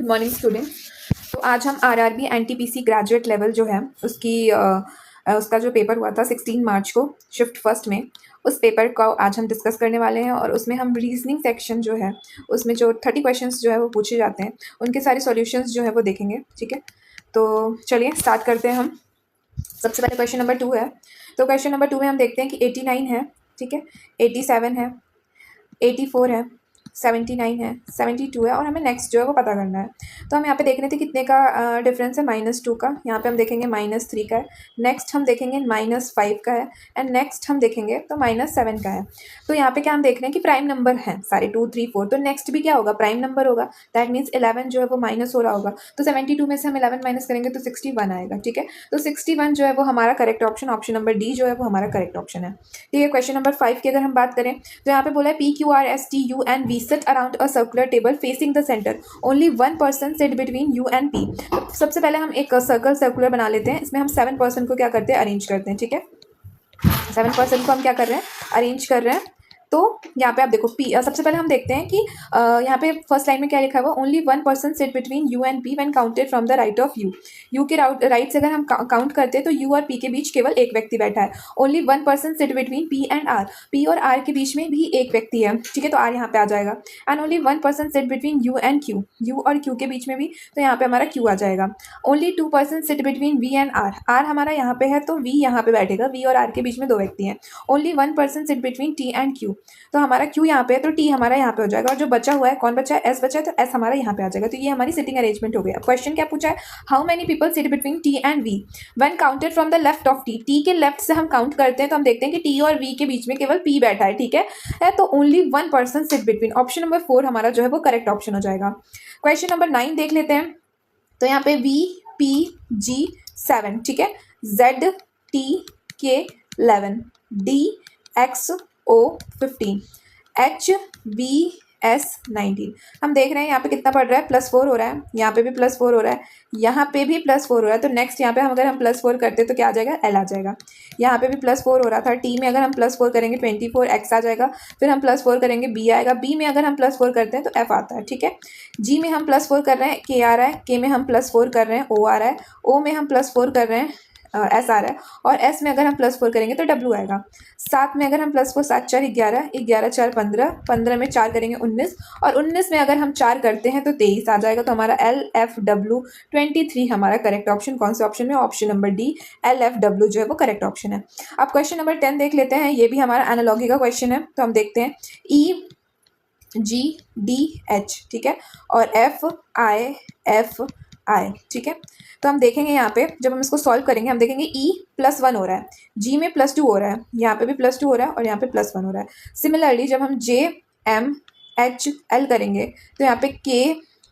Good morning students. तो आज हम आरआरबी एनटीपीसी ग्रेजुएट लेवल जो है उसका जो पेपर हुआ था 16 मार्च को शिफ्ट फर्स्ट में, उस पेपर को आज हम डिस्कस करने वाले हैं। और उसमें हम रीजनिंग सेक्शन जो है उसमें जो 30 क्वेश्चंस जो है वो पूछे जाते हैं, उनके सारे सॉल्यूशंस जो है वो देखेंगे। ठीक है, तो चलिए स्टार्ट करते हैं हम। सबसे पहले क्वेश्चन नंबर 2 है। तो क्वेश्चन नंबर 2 में हम देखते हैं कि 89 है, ठीक है, 87 है, 84 है, 79 है, 72 है, और हमें नेक्स्ट जो है वो पता करना है। तो हम यहाँ पे देख रहे थे कितने का डिफरेंस है, -2 का। यहाँ पे हम देखेंगे -3 का है, नेक्स्ट हम देखेंगे -5 का है, एंड नेक्स्ट हम देखेंगे तो -7 का है। तो यहाँ पे क्या हम देख रहे हैं कि प्राइम नंबर हैं सारे 2, 3, 4, तो नेक्स्ट भी क्या होगा, प्राइम नंबर होगा। दैट मीन्स 11 जो है वो माइनस हो रहा होगा। तो 72 में से हम 11 माइनस करेंगे तो 61 आएगा। ठीक है, तो 61 जो है वो हमारा correct option, option number D जो है वो हमारा करेक्ट ऑप्शन है। ठीक है, क्वेश्चन नंबर 5 की अगर हम बात करें तो यहाँ पे बोला है PQRSTU and V sit around a circular table facing the center. Only one person sit between U and P. तो सबसे पहले हम एक सर्कुलर बना लेते हैं। इसमें हम 7 पर्सन को क्या करते हैं, अरेंज करते हैं। ठीक है, 7 पर्सन को हम क्या कर रहे हैं, अरेंज कर रहे हैं। तो यहाँ पे आप देखो सबसे पहले हम देखते हैं कि यहाँ पे फर्स्ट लाइन में क्या लिखा हुआ, only one person sit between you and P when counted from the right of you. You के राइट से अगर हम काउंट करते हैं तो यू और पी के बीच केवल एक व्यक्ति बैठा है। Only one person sit between P and R, P और आर के बीच में भी एक व्यक्ति है। ठीक है, तो आर यहाँ पे आ जाएगा। And only one person sit between you and Q, you और क्यू के बीच में भी, तो यहाँ पे हमारा क्यू आ जाएगा। Only two person sit between V and R, R हमारा यहाँ पे है तो वी यहाँ पे बैठेगा, वी और आर के बीच में दो व्यक्ति हैं। Only one person sit between T and Q, तो हमारा क्यू यहाँ पे है तो टी हमारा यहाँ पे हो जाएगा। और जो बचा हुआ है, कौन बचा है, एस बचा है, तो एस हमारा यहाँ पे आ जाएगा। तो ये हमारी सिटिंग अरेंजमेंट हो गई। अब क्वेश्चन क्या पूछा है, how many people sit between T and V when counted from the left of T. T के लेफ्ट से हम काउंट करते हैं तो हम देखते हैं कि टी और वी के बीच में केवल पी बैठा है। ठीक है, तो only one person sit between, option number 4 हमारा जो है वो करेक्ट ऑप्शन हो जाएगा। क्वेश्चन नंबर 9 देख लेते हैं। तो यहाँ पे V P G 7, ठीक है, Z T K 11, D X O 15, H B S 19। हम देख रहे हैं यहाँ पे कितना पड़ रहा है, +4 हो रहा है, यहाँ पे भी +4 हो रहा है, यहाँ पे भी +4 हो रहा है। तो नेक्स्ट यहाँ पे अगर हम +4 करते हैं तो क्या आ जाएगा, L आ जाएगा। यहाँ पे भी +4 हो रहा था, T में अगर हम +4 करेंगे 24, X आ जाएगा। फिर हम +4 करेंगे, B आएगा। B में अगर हम +4 करते हैं तो F आता है। ठीक है, G में हम +4 कर रहे हैं, K आ रहा है, K में हम +4 कर रहे हैं, O आ रहा है, O में हम +4 कर रहे हैं, एस आ रहा है, और एस में अगर हम +4 करेंगे तो डब्ल्यू आएगा। 7 में अगर हम +4, 7 4 11, 11 4 15, 15 में 4 करेंगे 19, और 19 में अगर हम 4 करते हैं तो 23 आ जाएगा। तो हमारा LFW 23 हमारा करेक्ट ऑप्शन कौन से ऑप्शन में, ऑप्शन नंबर डी, LFW जो है वो करेक्ट ऑप्शन है। अब क्वेश्चन नंबर 10 देख लेते हैं। ये भी हमारा एनालॉजी का क्वेश्चन है। तो हम देखते हैं EGDH, ठीक है, और FIFI, ठीक है। तो हम देखेंगे यहाँ पे जब हम इसको सॉल्व करेंगे, हम देखेंगे E +1 हो रहा है, G में +2 हो रहा है, यहाँ पे भी +2 हो रहा है, और यहाँ पे +1 हो रहा है। सिमिलरली जब हम JMHL करेंगे तो यहाँ पे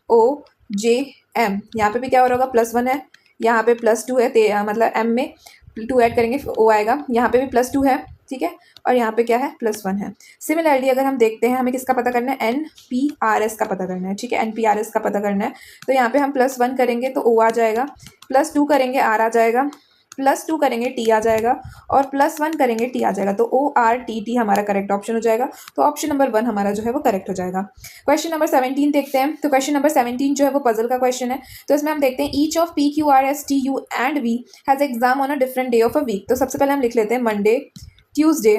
KOJM, यहाँ पे भी क्या हो रहा होगा, +1 है, यहाँ पे +2 है, मतलब M में 2 ऐड करेंगे O आएगा, यहाँ पे भी +2 है, ठीक है, और यहाँ पे क्या है, +1 है। सिमिलरली अगर हम देखते हैं, हमें किसका पता करना है, NPRS का पता करना है। ठीक है, NPRS का पता करना है। तो यहाँ पे हम +1 करेंगे तो O आ जाएगा, +2 करेंगे R आ जाएगा, +2 करेंगे T आ जाएगा, और +1 करेंगे T आ जाएगा। तो ORTT हमारा करेक्ट ऑप्शन हो जाएगा। तो ऑप्शन नंबर 1 हमारा जो है वो करेक्ट हो जाएगा। क्वेश्चन नंबर 17 देखते हैं। तो क्वेश्चन नंबर 17 जो है वो पजल का क्वेश्चन है। तो इसमें हम देखते हैं each of PQRSTU and V has exam on a different day of a week. तो सबसे पहले हम लिख लेते हैं Monday, Tuesday,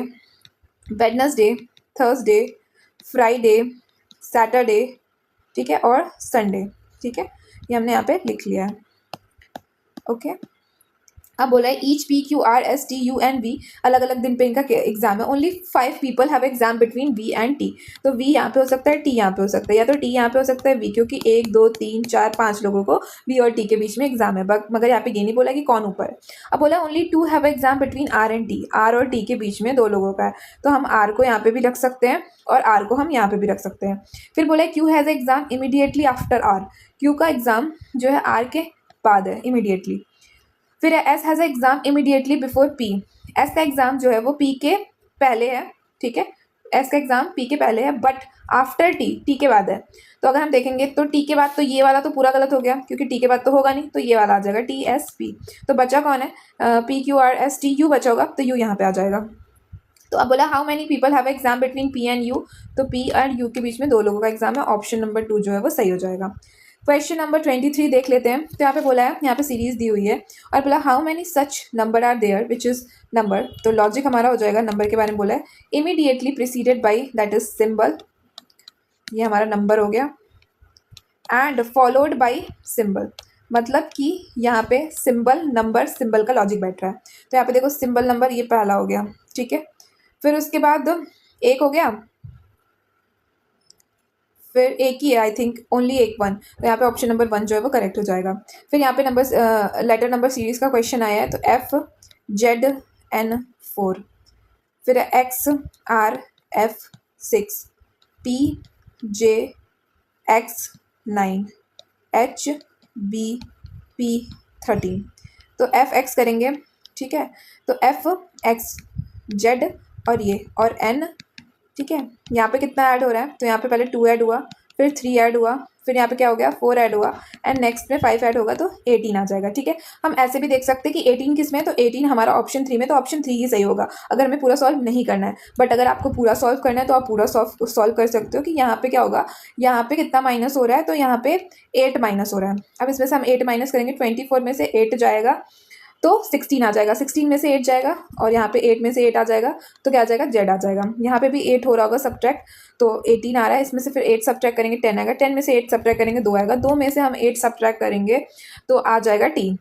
Wednesday, Thursday, Friday, Saturday, ठीक है, और संडे। ठीक है, ये हमने यहाँ पे लिख लिया है। ओके, अब बोला है ईच PQRSTU एंड V अलग अलग दिन पे इनका एग्जाम है। Only 5 people have exam between V and T। तो V यहाँ पे हो सकता है, T यहाँ पे हो सकता है, या तो T यहाँ पे हो सकता है V, क्योंकि 1 2 3 4 5 लोगों को V और T के बीच में एग्जाम है, मगर यहाँ पे ये नहीं बोला कि कौन ऊपर है। अब बोला only 2 have exam between R and T, R और T के बीच में 2 लोगों का है। तो हम R को यहाँ पे भी रख सकते हैं और R को हम यहाँ पे भी रख सकते हैं। फिर बोला Q has exam immediately after R, Q का एग्जाम जो है R के बाद है, इमीडिएटली। फिर S has exam immediately before P, S का एग्जाम जो है वो P के पहले है। ठीक है, S का एग्जाम P के पहले है, बट आफ्टर T के बाद है। तो अगर हम देखेंगे तो T के बाद, तो ये वाला तो पूरा गलत हो गया, क्योंकि T के बाद तो होगा नहीं, तो ये वाला आ जाएगा TSP। तो बचा कौन है, PQRSTU बचा होगा, तो U यहाँ पे आ जाएगा। तो अब बोला how many people have exam between P and U, तो P और U के बीच में 2 लोगों का एग्जाम है। ऑप्शन नंबर 2 जो है वो सही हो जाएगा। क्वेश्चन नंबर 23 देख लेते हैं। तो यहाँ पे बोला है, यहाँ पे सीरीज दी हुई है और बोला how many such number are there which is number. तो लॉजिक हमारा हो जाएगा, नंबर के बारे में बोला है, immediately preceded by that is symbol, ये हमारा नंबर हो गया, एंड फॉलोड बाई सिंबल, मतलब कि यहाँ पे सिंबल नंबर सिंबल का लॉजिक बैठ रहा है। तो यहाँ पे देखो सिंबल नंबर ये पहला हो गया, ठीक है। फिर उसके बाद एक हो गया, फिर एक ही है आई थिंक, ओनली एक वन, तो यहाँ पे ऑप्शन नंबर 1 जो है वो करेक्ट हो जाएगा। फिर यहाँ पे नंबर लेटर नंबर सीरीज का क्वेश्चन आया है, तो FZN4, फिर XRF6, PJX9, HBP13। तो FX करेंगे, ठीक है। तो FX Z और ये और N, ठीक है। यहाँ पे कितना ऐड हो रहा है, तो यहाँ पे पहले 2 ऐड हुआ, फिर 3 ऐड हुआ, फिर यहाँ पे क्या हो गया 4 ऐड हुआ, एंड नेक्स्ट में 5 ऐड होगा तो 18 आ जाएगा, ठीक है। हम ऐसे भी देख सकते हैं कि 18 किस में है, तो 18 हमारा ऑप्शन 3 में, तो ऑप्शन 3 ही सही होगा अगर हमें पूरा सॉल्व नहीं करना है। बट अगर आपको पूरा सॉल्व करना है तो आप पूरा सॉल्व कर सकते हो कि यहाँ पे क्या होगा, यहाँ पे कितना माइनस हो रहा है, तो यहाँ पे 8 माइनस हो रहा है। अब इसमें से हम 8 माइनस करेंगे, 24 में से 8 जाएगा तो 16 आ जाएगा, 16 में से 8 जाएगा और यहाँ पे 8 में से 8 आ जाएगा, तो क्या आ जाएगा Z आ जाएगा। यहाँ पे भी 8 हो रहा होगा सब्ट्रैक्ट, तो 18 आ रहा है, इसमें से फिर 8 सब्ट्रैक्ट करेंगे 10 आएगा, 10 में से 8 सब्ट्रैक्ट करेंगे 2 आएगा, 2 में से हम 8 सब्ट्रैक्ट करेंगे तो आ जाएगा T,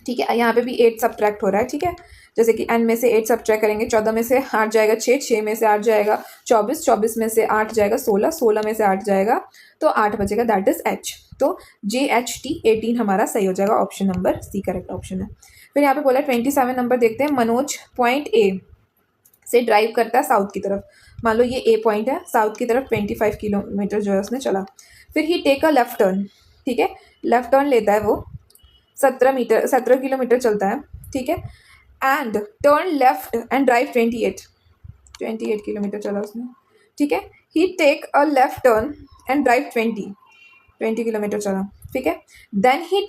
ठीक है। यहाँ पे भी 8 सब्ट्रैक्ट हो रहा है, ठीक है। जैसे कि N में से 8 सब्ट्रैक्ट करेंगे, 14 में से 8 जाएगा 6, 6 में से 8 जाएगा 24, 24 में से 8 जाएगा 16, 16 में से 8 जाएगा तो 8 बचेगा, दैट इज H। तो JHT 18 हमारा सही हो जाएगा, option number C correct option है। फिर यहाँ पे बोला 27 नंबर देखते हैं। मनोज पॉइंट A से ड्राइव करता है साउथ की तरफ, मान लो ये A पॉइंट है, साउथ की तरफ 25 किलोमीटर जो है उसने चला। फिर ही टेक अ लेफ्ट टर्न, ठीक है, लेफ्ट टर्न लेता है वो, 17 किलोमीटर चलता है, ठीक है, and turn left and drive 28 kilometre चला उसने, ठीक है। He take a left turn and drive 20 kilometre चला, ठीक है। Then he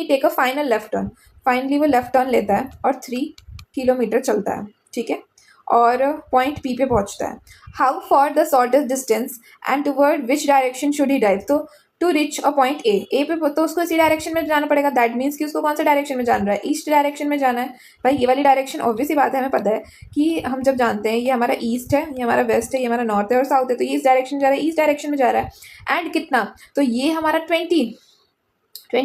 take a final left turn, finally वो लेफ्ट टर्न लेता है और 3 किलोमीटर चलता है, ठीक है, और पॉइंट P पे पहुंचता है। How for the shortest distance and toward which direction should he drive, तो to reach a point A पे तो उसको इसी डायरेक्शन में जाना पड़ेगा, दैट मीन्स कि उसको कौन सा डायरेक्शन में जाना है, ईस्ट डायरेक्शन में जाना है। भाई ये वाली डायरेक्शन ऑब्वियस ही बात है, हमें पता है कि हम जब जानते हैं ये हमारा ईस्ट है, ये हमारा वेस्ट है, ये हमारा नॉर्थ है और साउथ है, तो ये इस डायरेक्शन जा रहा है, ईस्ट डायरेक्शन में जा रहा है। एंड कितना, तो ये हमारा 20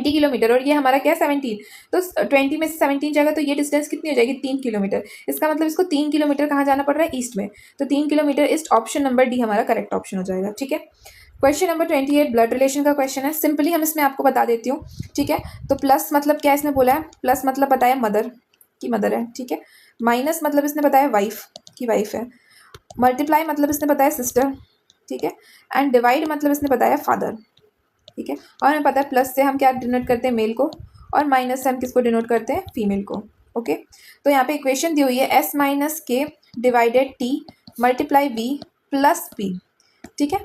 किलोमीटर और ये हमारा क्या है 17, तो 20 में से 17 जाएगा तो ये डिस्टेंस कितनी हो जाएगी 3 किलोमीटर। इसका मतलब इसको 3 किलोमीटर कहाँ जाना पड़ रहा है, ईस्ट में, तो 3 kilometre east, option number D हमारा करेक्ट ऑप्शन हो जाएगा, ठीक है। क्वेश्चन नंबर 28 ब्लड रिलेशन का क्वेश्चन है। सिंपली हम इसमें आपको बता देती हूँ, ठीक है। तो प्लस मतलब क्या इसने बोला है, प्लस मतलब बताया मदर की मदर है, ठीक है। माइनस मतलब इसने बताया वाइफ की वाइफ है। मल्टीप्लाई मतलब इसने बताया सिस्टर, ठीक है। एंड डिवाइड मतलब इसने बताया फादर, ठीक है। और हमें पता है प्लस से हम क्या डिनोट करते हैं, मेल को, और माइनस से हम किसको डिनोट करते हैं, फीमेल को, ओके। तो यहाँ पे इक्वेशन दी हुई है S माइनस के divided T multiply V plus P, ठीक है।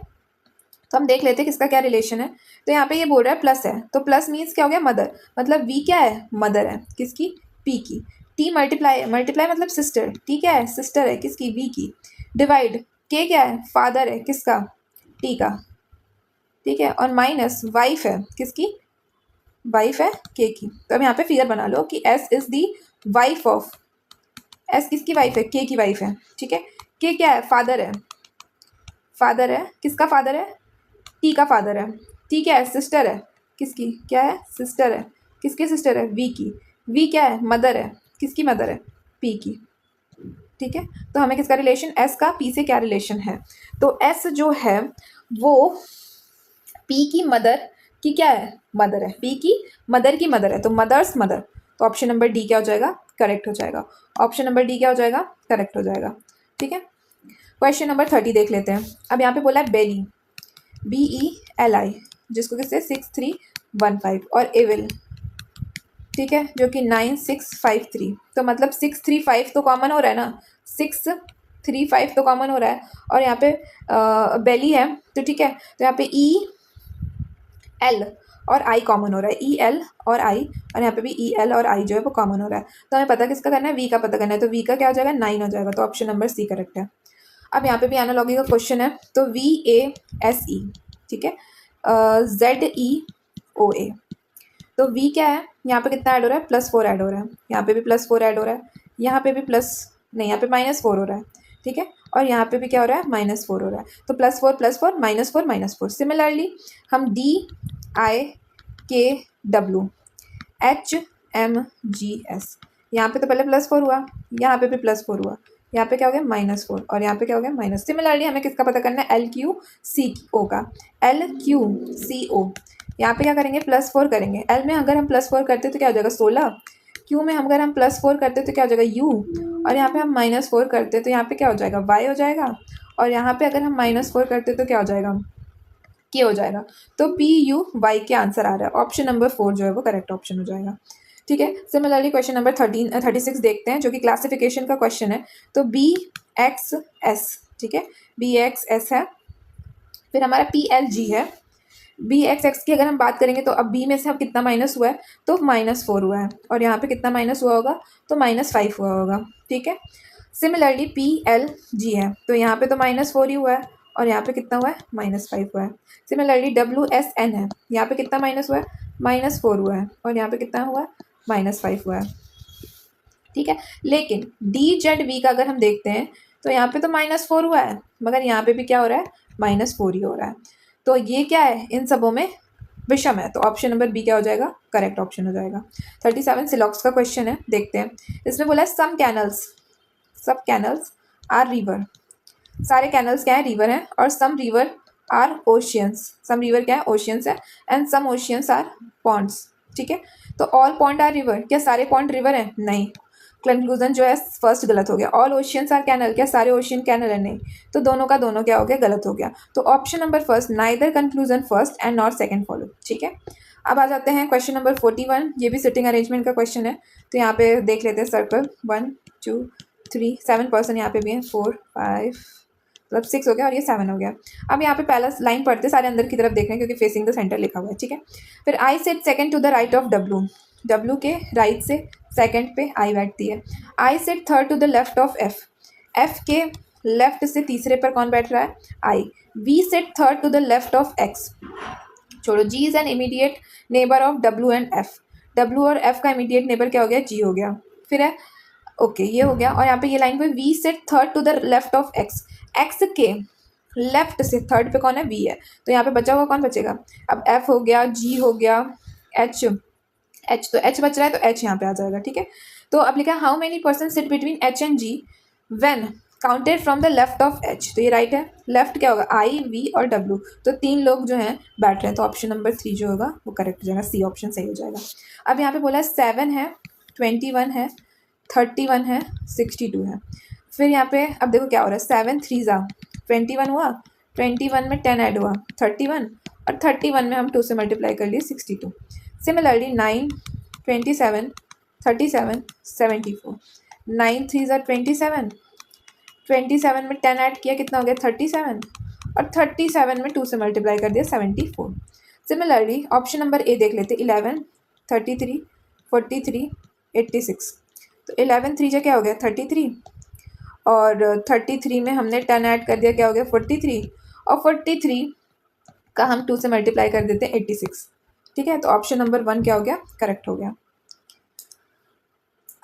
तो हम देख लेते हैं किसका क्या रिलेशन है। तो यहाँ पे ये बोल रहा है प्लस है, तो प्लस मीन्स क्या हो गया मदर, मतलब V क्या है, मदर है, किसकी, P की। T मल्टीप्लाई है, मल्टीप्लाई मतलब सिस्टर, T क्या है, सिस्टर है, किसकी, V की। डिवाइड K क्या है, फादर है, किसका, T का, ठीक है। और माइनस वाइफ है, किसकी, वाइफ है के की। तो अब यहाँ पे फिगर बना लो कि S is the wife of, S किसकी वाइफ है, के की वाइफ है, ठीक है। के क्या है, फादर है, फादर है, किसका फादर है, टी का फादर है। टी क्या है, सिस्टर है, किसकी, क्या है, सिस्टर है, किसकी सिस्टर है, वी की। वी क्या है, मदर है, किसकी मदर है, पी की, ठीक है। तो हमें किसका रिलेशन, एस का पी से क्या रिलेशन है, तो एस जो है वो पी की मदर की क्या है, मदर है, पी की मदर की मदर है, तो मदर्स मदर। तो ऑप्शन नंबर डी क्या हो जाएगा, करेक्ट हो जाएगा। ऑप्शन नंबर डी क्या हो जाएगा, करेक्ट हो जाएगा, ठीक है। क्वेश्चन नंबर 30 देख लेते हैं। अब यहाँ पे बोला है बेली, BELI, जिसको किससे 6315, और एविल, ठीक है, जो कि 9653। तो मतलब 635 तो कॉमन हो रहा है ना, 635 तो कॉमन हो रहा है, और यहाँ पे बेली है, तो ठीक है। तो यहाँ पे EL और I कॉमन हो रहा है, EL और I, और यहाँ पे भी EL और I जो है वो कॉमन हो रहा है। तो हमें पता किसका करना है, V का पता करना है, तो V का क्या हो जाएगा, 9 हो जाएगा, तो ऑप्शन नंबर C करेक्ट है। अब यहाँ पे भी एनालॉजी का क्वेश्चन है, तो VASE, ठीक है, ZEOA। तो V क्या है, यहाँ पे कितना ऐड हो रहा है, +4 ऐड हो रहा है, यहाँ पे भी +4 ऐड हो रहा है, यहाँ पे भी प्लस नहीं, यहाँ पे -4 हो रहा है, ठीक है, और यहाँ पे भी क्या हो रहा है, -4 हो रहा है। तो +4 +4 -4 -4। सिमिलरली हम DIKWHMGS, यहाँ पे तो पहले +4 हुआ, यहाँ पे भी +4 हुआ, यहाँ पे क्या हो गया -4, और यहाँ पे क्या हो गया माइनस। सिमिलरली हमें किसका पता करना है, LQCO का। LQCO यहाँ पे क्या करेंगे, +4 करेंगे। L में अगर हम +4 करते तो क्या हो जाएगा 16, Q में अगर हम +4 करते तो क्या हो जाएगा U, और यहाँ पे हम -4 करते तो यहाँ पे क्या हो जाएगा Y हो जाएगा, और यहाँ पे अगर हम -4 करते तो क्या हो जाएगा K हो जाएगा। तो PUY के आंसर आ रहा है, ऑप्शन नंबर 4 जो है वो करेक्ट ऑप्शन हो जाएगा, ठीक है। सिमिलरली क्वेश्चन नंबर 36 देखते हैं, जो कि क्लासिफिकेशन का क्वेश्चन है। तो BXS, ठीक है, BXS है, फिर हमारा PLG है। BXX की अगर हम बात करेंगे तो अब B में से अब कितना माइनस हुआ है, तो -4 हुआ है, और यहाँ पे कितना माइनस हुआ होगा, तो -5 हुआ होगा, ठीक है। सिमिलरली PLG है, तो यहाँ पे तो -4 ही हुआ है, और यहाँ पे कितना हुआ है, -5 हुआ है। सिमिलरली WSN है, यहाँ पे कितना माइनस हुआ है, -4 हुआ है, और यहाँ पे कितना हुआ है, -5 हुआ है, ठीक है। लेकिन DZV का अगर हम देखते हैं तो यहाँ पे तो -4 हुआ है, मगर यहाँ पे भी क्या हो रहा है, -4 ही हो रहा है। तो ये क्या है, इन सबों में विषम है, तो ऑप्शन नंबर बी क्या हो जाएगा, करेक्ट ऑप्शन हो जाएगा। 37 सिलॉक्स का क्वेश्चन है, देखते हैं। इसमें बोला है सब कैनल्स आर रिवर, सारे कैनल्स क्या है, रिवर हैं, और some river are oceans, some river क्या है, ओशियंस है, and some oceans are ponds, ठीक है। तो ऑल पॉन्ड आर रिवर, क्या सारे पॉन्ड रिवर हैं, नहीं, कंक्लूजन जो है फर्स्ट गलत हो गया। ऑल ओशियंस आर कैनल, क्या सारे ओशियन कैनल है, नहीं, तो दोनों का दोनों क्या हो गया, गलत हो गया। तो option number first, neither conclusion first and not second follow, ठीक है। अब आ जाते हैं क्वेश्चन नंबर 41, ये भी सिटिंग अरेंजमेंट का क्वेश्चन है। तो यहाँ पे देख लेते हैं, सर्कल 1 2 3 7 पर्सन यहाँ पे भी है, 4 5 मतलब 6 हो गया, और ये 7 हो गया। अब यहाँ पे पहला लाइन पढ़ते सारे अंदर की तरफ देख रहे हैं, क्योंकि फेसिंग द सेंटर लिखा हुआ है, ठीक है। फिर I set second to the right of W के राइट से सेकंड पे आई बैठती है। I set third to the left of F के लेफ्ट से तीसरे पर कौन बैठ रहा है, I. We set third to the left of X, छोड़ो, G is an immediate neighbour of W and F, W और एफ का इमीडिएट नेबर क्या हो गया, जी हो गया। फिर है ओके, ये हो गया, और यहाँ पे ये लाइन पे V set third to the left of X, X के लेफ्ट से थर्ड पे कौन है, वी है, तो यहाँ पे बचा हुआ कौन बचेगा, अब एफ हो गया, जी हो गया, एच तो एच बच रहा है, तो एच यहाँ पे आ जाएगा, ठीक है। तो अब लिखा how many person sit between H and G when counted from the left of H, तो ये राइट है, लेफ्ट क्या होगा, आई वी और डब्ल्यू, तो 3 लोग जो हैं बैठ रहे हैं, तो ऑप्शन नंबर 3 जो होगा वो करेक्ट हो जाएगा, सी ऑप्शन सही हो जाएगा। अब यहाँ पे बोला है 7 है, 21 है, 31 है, 62 है। फिर यहाँ पे अब देखो क्या हो रहा है, 7 3 21 हुआ, 21 में 10 ऐड हुआ 31, और 31 में हम 2 से मल्टीप्लाई कर लिए 62। सिमिलरली 9 27 37 74, 9 3 27, 27 में 10 ऐड किया कितना हो गया 37, और 37 में 2 से मल्टीप्लाई कर दिया 74। सिमिलरली ऑप्शन नंबर ए देख लेते, 11 33 43 86, तो 11 3 क्या हो गया 33, और 33 में हमने 10 ऐड कर दिया, क्या हो गया 43, और 43 का हम 2 से मल्टीप्लाई कर देते हैं 86, ठीक है। तो ऑप्शन नंबर 1 क्या हो गया, करेक्ट हो गया।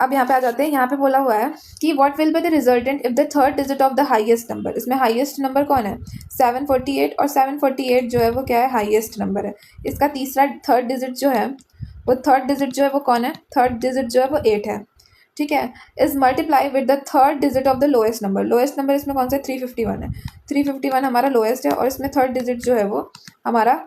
अब यहाँ पे आ जाते हैं, यहाँ पे बोला हुआ है कि what will be the resultant if the third digit of the highest number, इसमें हाईएस्ट नंबर कौन है 748, और 748 जो है वो क्या है, हाईएस्ट नंबर है। इसका तीसरा थर्ड डिजिट जो है वो कौन है, थर्ड डिजिट जो है वो 8 है, ठीक है। Is multiply with the third digit of the lowest number इसमें कौन सा 351 है, 351 हमारा लोएस्ट है, और इसमें थर्ड डिजिट जो है वो हमारा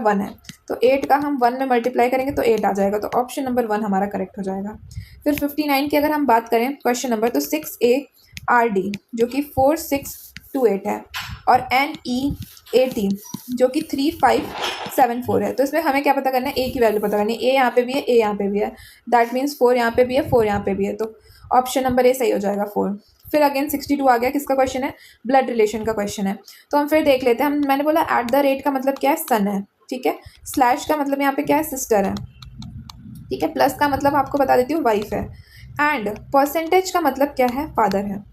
1 है, तो 8 का हम 1 में मल्टीप्लाई करेंगे तो 8 आ जाएगा, तो ऑप्शन नंबर 1 हमारा करेक्ट हो जाएगा। फिर 59 की अगर हम बात करें क्वेश्चन नंबर, तो 6ARD जो कि 4628 है, और NEAT जो कि 3574 है। तो इसमें हमें क्या पता करना है, ए की वैल्यू पता करनी है, ए यहाँ पे भी है, ए यहाँ पे भी है, दैट मीन्स 4 यहाँ पे भी है, 4 यहाँ पे भी है, तो ऑप्शन नंबर ए सही हो जाएगा 4। फिर अगेन 62 आ गया, किसका क्वेश्चन है, ब्लड रिलेशन का क्वेश्चन है। तो हम फिर देख लेते हैं, मैंने बोला एट द रेट का मतलब क्या है, सन है, ठीक है, स्लैश का मतलब यहाँ पे क्या है, सिस्टर है, ठीक है, प्लस का मतलब आपको बता देती हूँ वाइफ है, एंड परसेंटेज का मतलब क्या है, फादर है,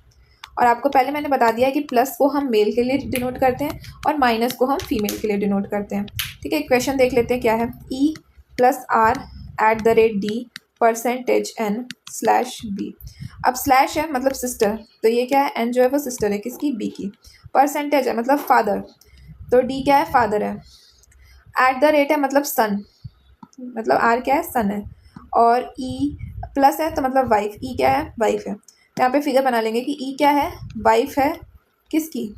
और आपको पहले मैंने बता दिया है कि प्लस को हम मेल के लिए डिनोट करते हैं और माइनस को हम फीमेल के लिए डिनोट करते हैं। ठीक है, क्वेश्चन देख लेते हैं क्या है। E plus R at the rate D percentage N slash B। अब स्लैश है मतलब सिस्टर, तो ये क्या है, N जो है वो सिस्टर है किसकी, B की। परसेंटेज है मतलब फादर, तो D क्या है, फादर है। एट द रेट है मतलब सन, मतलब आर क्या है, सन है। और ई प्लस है तो मतलब वाइफ, ई क्या है, वाइफ है। तो यहाँ पे फिगर बना लेंगे कि ई क्या है, वाइफ है किसकी,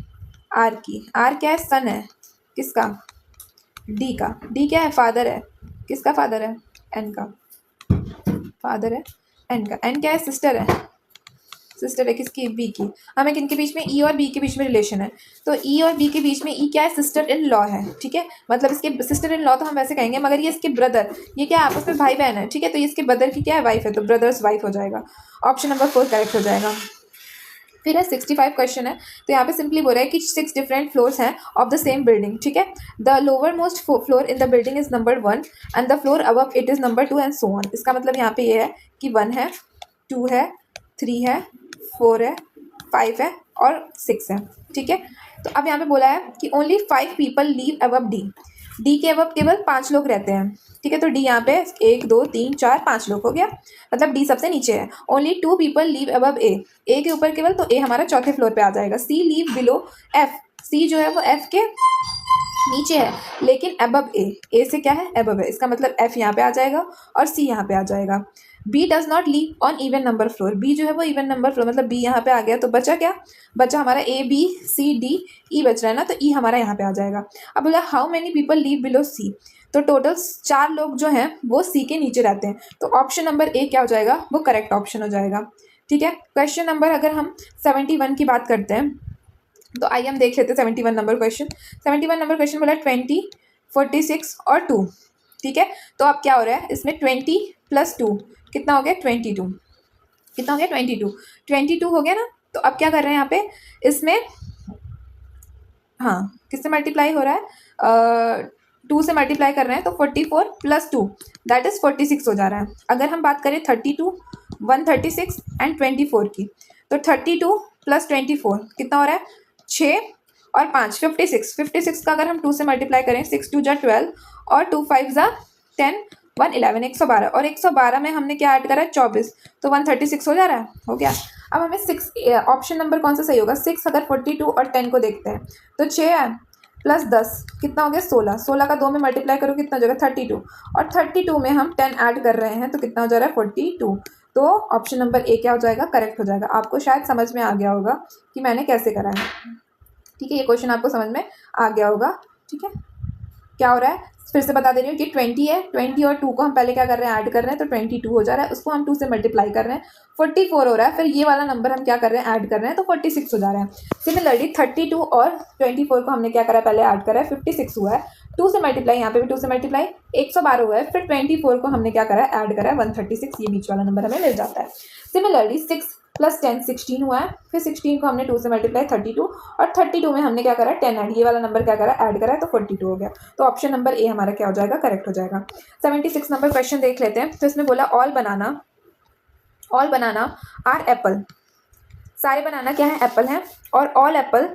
आर की। आर क्या है, सन है किसका, डी का। डी क्या है, फादर है किसका, फादर है, एन का, फादर है एन का। एन क्या है, सिस्टर है, सिस्टर है किसकी, बी की। हमें किन के बीच में, ई और बी के बीच में रिलेशन है, तो ई और बी के बीच में ई क्या है, सिस्टर इन लॉ है। ठीक है, मतलब इसके सिस्टर इन लॉ तो हम वैसे कहेंगे, मगर ये इसके ब्रदर, ये क्या है, आपस में भाई बहन है। ठीक है, तो ये इसके ब्रदर की क्या है, वाइफ है, तो ब्रदर्स वाइफ हो जाएगा। ऑप्शन नंबर 4 करेक्ट हो जाएगा। फिर है 65 क्वेश्चन है, तो यहाँ पे सिंपली बोल रहा है कि 6 डिफरेंट फ्लोर्स हैं ऑफ द सेम बिल्डिंग। ठीक है, the lower most floor in the building is number 1 and the floor above it is number 2 and so on. इसका मतलब यहाँ पे ये है कि 1 है, 2 है, 3 है, 4 है, 5 है और 6 है। ठीक है, तो अब यहाँ पे बोला है कि only 5 people leave above D. D के अबव केवल 5 लोग रहते हैं। ठीक है, तो डी यहाँ पे 1 2 3 4 5 लोग हो गया, मतलब डी सबसे नीचे है। ओनली 2 पीपल लीव अबव ए, ए के ऊपर केवल, तो ए हमारा चौथे फ्लोर पे आ जाएगा। सी लीव बिलो एफ, सी जो है वो एफ के नीचे है लेकिन अबव ए, ए से क्या है, अबव है। इसका मतलब एफ यहाँ पे आ जाएगा और सी यहाँ पे आ जाएगा। B does not live on even number floor, B जो है वो इवन नंबर फ्लोर, मतलब बी यहाँ पे आ गया, तो बचा क्या, बचा हमारा ए बी सी डी, ई बच रहा है ना, तो ई हमारा यहाँ पे आ जाएगा। अब बोला how many people live below C, तो टोटल 4 लोग जो हैं वो सी के नीचे रहते हैं, तो ऑप्शन नंबर ए क्या हो जाएगा, वो करेक्ट ऑप्शन हो जाएगा। ठीक है, क्वेश्चन नंबर अगर हम 71 की बात करते हैं, तो आइए हम देख लेते हैं 71 नंबर क्वेश्चन। 71 नंबर क्वेश्चन बोला 20 46 और 2। ठीक है, तो अब क्या हो रहा है इसमें, 20 प्लस 2 कितना हो गया, 22। कितना हो गया, 22, 22 हो गया ना। तो अब क्या कर रहे हैं यहाँ पे इसमें, हाँ किससे मल्टीप्लाई हो रहा है, 2 से मल्टीप्लाई कर रहे हैं, तो 44 प्लस 2 दैट इज 46 हो जा रहा है। अगर हम बात करें 32 136 एंड 24 की, तो 32 प्लस 24 कितना हो रहा है, 6 और 5 56। 56 का अगर हम 2 से मल्टीप्लाई करें, 6 2 जा 12 और 2 5 जा 10 1 11 112, और 112 में हमने क्या ऐड करा है, 24, तो 136 हो जा रहा है, हो गया। अब हमें 6 ऑप्शन नंबर कौन सा सही होगा, 6 अगर 42 और 10 को देखते हैं, तो 6 है प्लस 10 कितना हो गया, 16, 16 का 2 में मल्टीप्लाई करो कितना हो जाएगा, 32, और 32 में हम 10 ऐड कर रहे हैं तो कितना हो जा रहा है, 42। तो ऑप्शन नंबर ए क्या हो जाएगा, करेक्ट हो जाएगा। आपको शायद समझ में आ गया होगा कि मैंने कैसे करा है। ठीक है, ये क्वेश्चन आपको समझ में आ गया होगा। ठीक है, क्या हो रहा है, फिर से बता दे रही हूँ कि 20 है, 20 और 2 को हम पहले क्या कर रहे हैं, ऐड कर रहे हैं, तो 22 हो जा रहा है, उसको हम 2 से मल्टीप्लाई कर रहे हैं, 44 हो रहा है, फिर ये वाला नंबर हम क्या कर रहे हैं, ऐड कर रहे हैं, तो 46 हो जा रहा है। सिमिलरली 32 और 24 को हमने क्या करा है, पहले ऐड करा है, 56 हुआ है, 2 से मल्टीप्लाई, यहाँ पे भी 2 से मल्टीप्लाई 112 हुआ है, फिर 24 को हमने क्या करा है, ऐड करा है 136, ये बीच वाला नंबर हमें मिल जाता है। सिमिलरली 6 प्लस 10 16 हुआ है, फिर 16 को हमने 2 से मल्टीप्लाई 32, और 32 में हमने क्या करा है, 10 ऐड, ये वाला नंबर क्या करा है, ऐड करा है, तो 42 हो गया। तो ऑप्शन नंबर ए हमारा क्या हो जाएगा, करेक्ट हो जाएगा। 76 नंबर क्वेश्चन देख लेते हैं, तो इसमें बोला ऑल बनाना आर एप्पल, सारे बनाना क्या है, एप्पल हैं, और ऑल एप्पल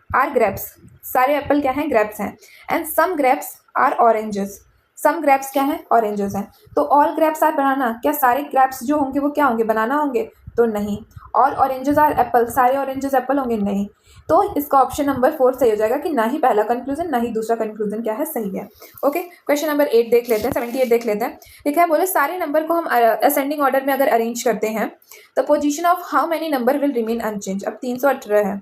आर ग्रेप्स, सारे एप्पल क्या हैं, ग्रेप्स हैं, and some grapes are oranges, some grapes क्या है, ऑरेंजेस हैं। तो ऑल ग्रेप्स आर बनाना, क्या सारे ग्रेप्स जो होंगे वो क्या होंगे, बनाना होंगे, तो नहीं। ऑल ऑरेंजेस आर एप्पल, सारे ऑरेंजेस एप्पल होंगे, नहीं। तो इसका ऑप्शन नंबर 4 सही हो जाएगा कि ना ही पहला कंक्लूजन ना ही दूसरा कंक्लूजन क्या है, सही है। ओके, क्वेश्चन नंबर 8 देख लेते हैं, 78 देख लेते हैं। लिखा है, बोले सारे नंबर को हम असेंडिंग ऑर्डर में अगर अरेंज करते हैं, the position of how many number will remain unchanged. अब 318 है,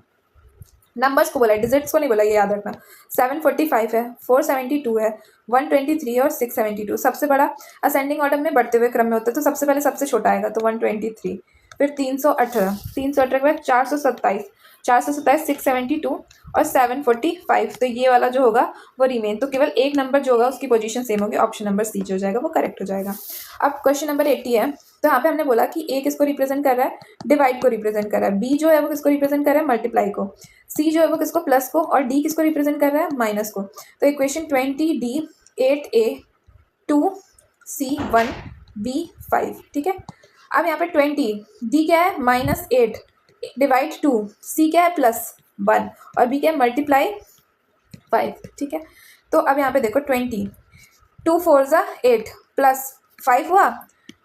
नंबर्स को बोला, डिजिट्स को नहीं बोला, ये याद रखना। 745 है, 472 है, 123 और 672। सबसे बड़ा असेंडिंग ऑर्डर में बढ़ते हुए क्रम में होता है, तो सबसे पहले सबसे छोटा आएगा, तो 123, फिर 318, 318 के बाद 427, 427 672 और 745, तो ये वाला जो होगा वो रिमेन, तो केवल एक नंबर जो होगा उसकी पोजीशन सेम होगी, ऑप्शन नंबर सी जो हो जाएगा वो करेक्ट हो जाएगा। अब क्वेश्चन नंबर 80 है, तो यहाँ पे हमने बोला कि ए किसको रिप्रेजेंट कर रहा है, डिवाइड को रिप्रेजेंट कर रहा है, बी जो है वो किसको रिप्रेजेंट कर रहा है, मल्टीप्लाई को, सी जो है वो किसको, प्लस को, और डी किसको रिप्रेजेंट कर रहा है, माइनस को। तो equation 20 D 8a 2 c 1 b 5। ठीक है, अब यहाँ पे 20 डी क्या है, -8, डिवाइड 2, सी क्या है +1 और बी क्या है मल्टीप्लाई 5, ठीक है। तो अब यहाँ पे देखो 20, 2 4 ज़ा 8 +5 हुआ,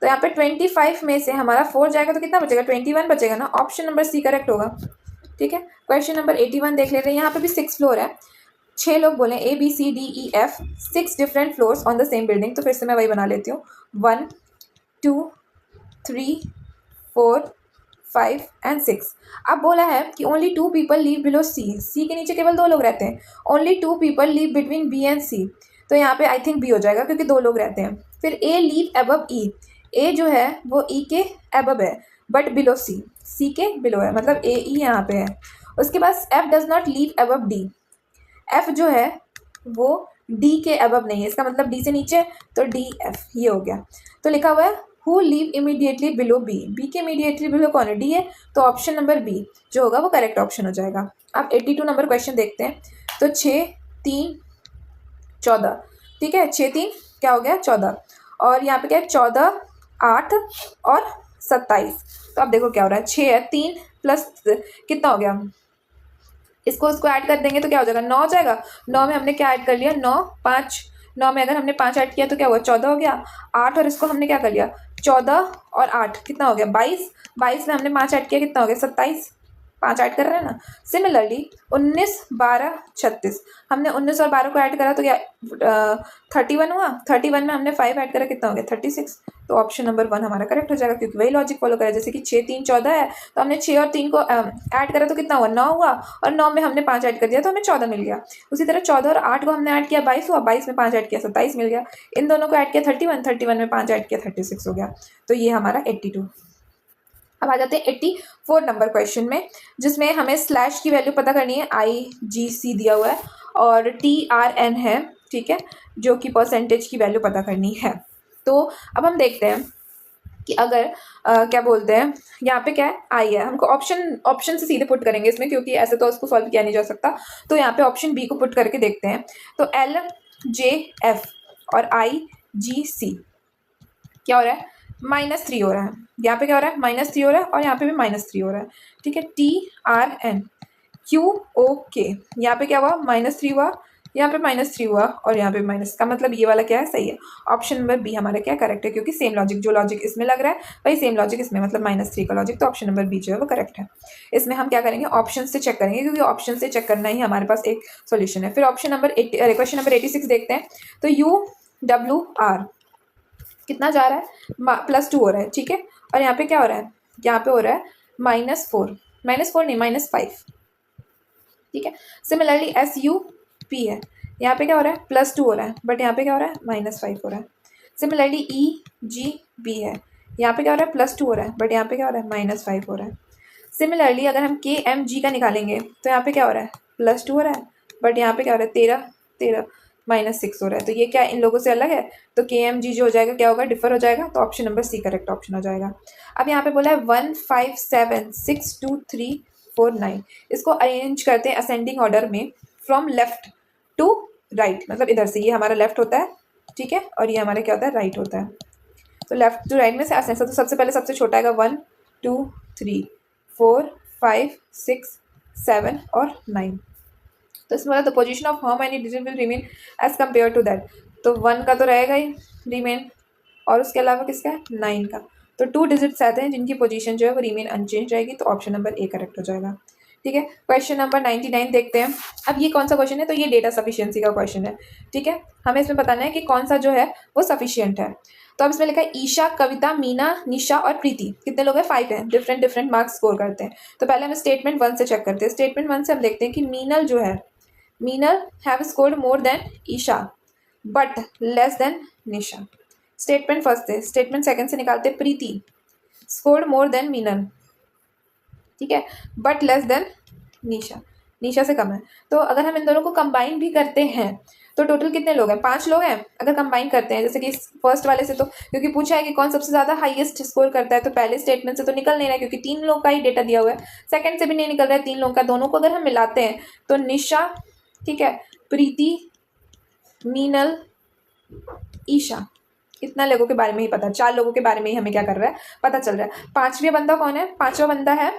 तो यहाँ पे 25 में से हमारा 4 जाएगा तो कितना बचेगा, 21 बचेगा ना। ऑप्शन नंबर सी करेक्ट होगा, ठीक है। क्वेश्चन नंबर 81 देख लेते हैं। यहाँ पे भी 6 फ्लोर है, 6 लोग बोले ABCDEF 6 different floors on the same building. तो फिर से मैं वही बना लेती हूँ, 1 2 3 4 5 एंड 6। अब बोला है कि only 2 people live below C के नीचे केवल 2 लोग रहते हैं। Only 2 people live between B and C, तो यहाँ पे आई थिंक बी हो जाएगा क्योंकि 2 लोग रहते हैं। फिर ए लीव अबव ई, ए जो है वो ई के अबव है बट बिलो सी के बिलो है, मतलब ए ई यहाँ पे है। उसके बाद F does not leave above D, F जो है वो डी के अबव नहीं है, इसका मतलब डी से नीचे, तो डी एफ ये हो गया। तो लिखा हुआ है who live immediately below B, B के इमीडिएटली बिलो कौन है, डी है, तो ऑप्शन नंबर बी जो होगा वो करेक्ट ऑप्शन हो जाएगा। अब 82 नंबर क्वेश्चन देखते हैं। तो 6 3 14, ठीक है, 6 3 क्या हो गया 14, और यहाँ पे क्या है 14 8 और 27। तो अब देखो क्या हो रहा है, 6 है, 3 प्लस कितना हो गया, इसको उसको ऐड कर देंगे तो क्या हो जाएगा, 9 हो जाएगा। 9 में हमने क्या ऐड कर लिया, 9 5, 9 में अगर हमने 5 ऐड किया तो क्या हुआ 14 हो गया। 8 और इसको हमने क्या कर लिया 14 और 8 कितना हो गया 22, 22 में हमने 5 ऐड किया कितना हो गया 27, 5 ऐड कर रहे हैं ना। सिमिलरली 19 12 36, हमने 19 और 12 को ऐड करा तो क्या 31 हुआ, 31 में हमने 5 ऐड करा कितना हो गया 36। तो ऑप्शन नंबर 1 हमारा करेक्ट हो जाएगा क्योंकि वही लॉजिक फॉलो करा, जैसे कि 6 3 14 है तो हमने 6 और 3 को ऐड करा तो कितना हुआ 9 हुआ, और 9 में हमने 5 ऐड कर दिया तो हमें 14 मिल गया। उसी तरह 14 और 8 को हमने ऐड किया 22 हुआ, 22 में 5 ऐड किया 27 मिल गया। इन दोनों को ऐड किया 31, 31 में 5 ऐड किया 36 हो गया। तो ये हमारा 82। अब आ जाते हैं 84 नंबर क्वेश्चन में, जिसमें हमें स्लैश की वैल्यू पता करनी है। IGC दिया हुआ है और TRN है, ठीक है, जो कि परसेंटेज की वैल्यू पता करनी है। तो अब हम देखते हैं कि अगर क्या बोलते हैं, यहाँ पे क्या है आई है, हमको ऑप्शन से सीधे पुट करेंगे इसमें क्योंकि ऐसे तो उसको सॉल्व किया नहीं जा सकता। तो यहाँ पे ऑप्शन बी को पुट करके देखते हैं। तो LJF और IGC क्या हो रहा है -3 हो रहा है, यहाँ पे क्या हो रहा है -3 हो रहा है और यहाँ पे भी -3 हो रहा है, ठीक है। TRN QOK यहाँ पे क्या हुआ -3 हुआ, यहाँ पे -3 हुआ और यहाँ पे माइनस का मतलब ये वाला क्या है सही है। ऑप्शन नंबर बी हमारा क्या करेक्ट है क्योंकि सेम लॉजिक, जो लॉजिक इसमें लग रहा है वही सेम लॉजिक इसमें, मतलब -3 का लॉजिक, तो ऑप्शन नंबर बी जो है वो करेक्ट है। इसमें हम क्या करेंगे ऑप्शन से चेक करेंगे क्योंकि ऑप्शन से चेक करना ही हमारे पास एक सोल्यूशन है। फिर ऑप्शन नंबर क्वेश्चन नंबर 86 देखते हैं। तो UWR कितना जा रहा है +2 हो रहा है, ठीक है, और यहाँ पे क्या हो रहा है, यहाँ पे हो रहा है -4 नहीं -5, ठीक है। सिमिलरली SUP है, यहाँ पे क्या हो रहा है +2 हो रहा है बट यहाँ पे क्या हो रहा है -5 हो रहा है। सिमिलरली EGB है, यहाँ पे क्या हो रहा है +2 हो रहा है बट यहाँ पे क्या हो रहा है -5 हो रहा है। सिमिलरली अगर हम KMG का निकालेंगे तो यहाँ पे क्या हो रहा है +2 हो रहा है बट यहाँ पे क्या हो रहा है 13 -6 हो रहा है। तो ये क्या इन लोगों से अलग है, तो KMG जो हो जाएगा क्या होगा डिफर हो जाएगा, तो option number C correct option हो जाएगा। अब यहाँ पे बोला है 1 5 7 6 2 3 4 9, इसको अरेंज करते हैं असेंडिंग ऑर्डर में फ्रॉम लेफ्ट टू राइट, मतलब इधर से ये हमारा लेफ्ट होता है, ठीक है, और ये हमारा क्या होता है राइट होता है। तो लेफ्ट टू राइट में से ऐसा, तो सबसे पहले सबसे छोटा आएगा 1 2 3 4 5 6 7 और 9। तो इसमें बोला the position of how many digit will remain as compare to that, तो 1 का तो रहेगा ही रिमेन और उसके अलावा किसका है 9 का, तो 2 डिजिट्स आते हैं जिनकी पोजीशन जो है वो रिमेन अनचेंज रहेगी, तो ऑप्शन नंबर ए करेक्ट हो जाएगा, ठीक है। क्वेश्चन नंबर 99 देखते हैं। अब ये कौन सा क्वेश्चन है, तो ये डेटा सफिशिएंसी का क्वेश्चन है, ठीक है। हमें इसमें बताना है कि कौन सा जो है वो सफिशिएंट है। तो अब इसमें लिखा है ईशा कविता मीना निशा और प्रीति, कितने लोग हैं 5 हैं, डिफरेंट मार्क्स स्कोर करते हैं। तो पहले हम स्टेटमेंट 1 से चेक करते हैं। स्टेटमेंट 1 से हम देखते हैं कि Meenal have scored more than Isha but less than Nisha. Statement first से, स्टेटमेंट सेकंड से निकालते हैं Preeti scored more than Meenal, ठीक है, बट लेस देन निशा से कम है। तो अगर हम इन दोनों को कंबाइन भी करते हैं तो टोटल कितने लोग हैं 5 लोग हैं। अगर कंबाइन करते हैं जैसे कि फर्स्ट वाले से, तो क्योंकि पूछा है कि कौन सबसे ज़्यादा हाईएस्ट स्कोर करता है, तो पहले स्टेटमेंट से तो निकल नहीं रहा है क्योंकि 3 लोग का ही डेटा दिया हुआ है। सेकंड से भी नहीं निकल रहा है 3 लोग का, दोनों को अगर हम मिलाते हैं तो निशा, ठीक है, प्रीति, मीनल, ईशा, इतना लोगों के बारे में ही पता, 4 लोगों के बारे में ही हमें क्या कर रहा है पता चल रहा है। 5वां बंदा कौन है, 5वां बंदा है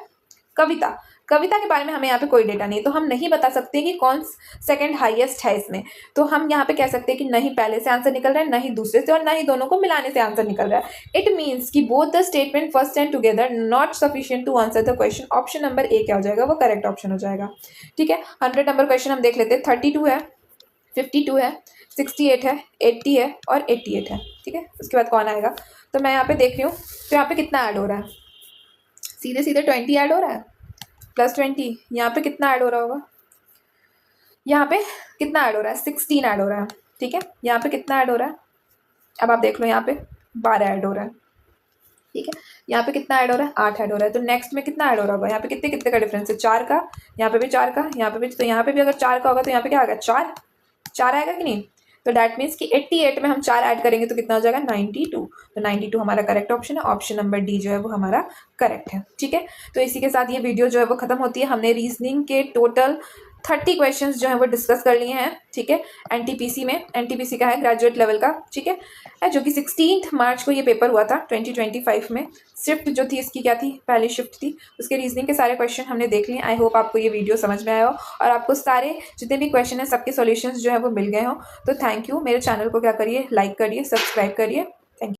कविता कविता के बारे में हमें यहाँ पे कोई डेटा नहीं, तो हम नहीं बता सकते कि कौन सेकंड हाईएस्ट है इसमें। तो हम यहाँ पे कह सकते हैं कि नहीं पहले से आंसर निकल रहा है, नहीं दूसरे से, और ना ही दोनों को मिलाने से आंसर निकल रहा है। इट मीन्स कि both the statement first and together not sufficient to answer the question. Option number A क्या हो जाएगा, वो करेक्ट ऑप्शन हो जाएगा। ठीक है, 100 नंबर क्वेश्चन हम देख लेते हैं। 32 है, 52 है, 68 है, 80 है और 88 है। ठीक है, उसके बाद कौन आएगा, तो मैं यहाँ पे देख रही हूँ, तो यहाँ पे कितना ऐड हो रहा है, सीधे सीधे 20 ऐड हो रहा है, प्लस 20। यहाँ पे कितना ऐड हो रहा होगा, यहाँ पे कितना ऐड हो रहा है, 16 ऐड हो रहा है। ठीक है, यहाँ पे कितना ऐड हो रहा है, अब आप देख लो, यहाँ पे 12 ऐड हो रहा है। ठीक है, यहाँ पे कितना ऐड हो रहा है, 8 ऐड हो रहा है। तो नेक्स्ट में कितना ऐड हो रहा होगा, यहाँ पे कितने कितने का डिफरेंस है, 4 का, यहाँ पे भी 4 का, यहाँ पे भी, तो यहाँ पे भी अगर 4 का होगा तो यहाँ पे क्या आएगा, 4 आएगा कि नहीं। तो डैट मीन्स कि 88 में हम 4 ऐड करेंगे तो कितना हो जाएगा, 92। तो 92 हमारा करेक्ट ऑप्शन है, ऑप्शन नंबर डी जो है वो हमारा करेक्ट है। ठीक है, तो इसी के साथ ये वीडियो जो है वो खत्म होती है। हमने रीजनिंग के टोटल 30 क्वेश्चंस जो है वो डिस्कस कर लिए हैं। ठीक है, एनटीपीसी में, एनटीपीसी का है ग्रेजुएट लेवल का। ठीक है, जो कि 16 मार्च को ये पेपर हुआ था 2025 में। शिफ्ट जो थी इसकी क्या थी, पहली शिफ्ट थी। उसके रीजनिंग के सारे क्वेश्चन हमने देख लिए। आई होप आपको ये वीडियो समझ में आया हो और आपको सारे जितने भी क्वेश्चन हैं सबके सॉल्यूशंस जो है वो मिल गए हों। तो थैंक यू। मेरे चैनल को क्या करिए, लाइक करिए, सब्सक्राइब करिए।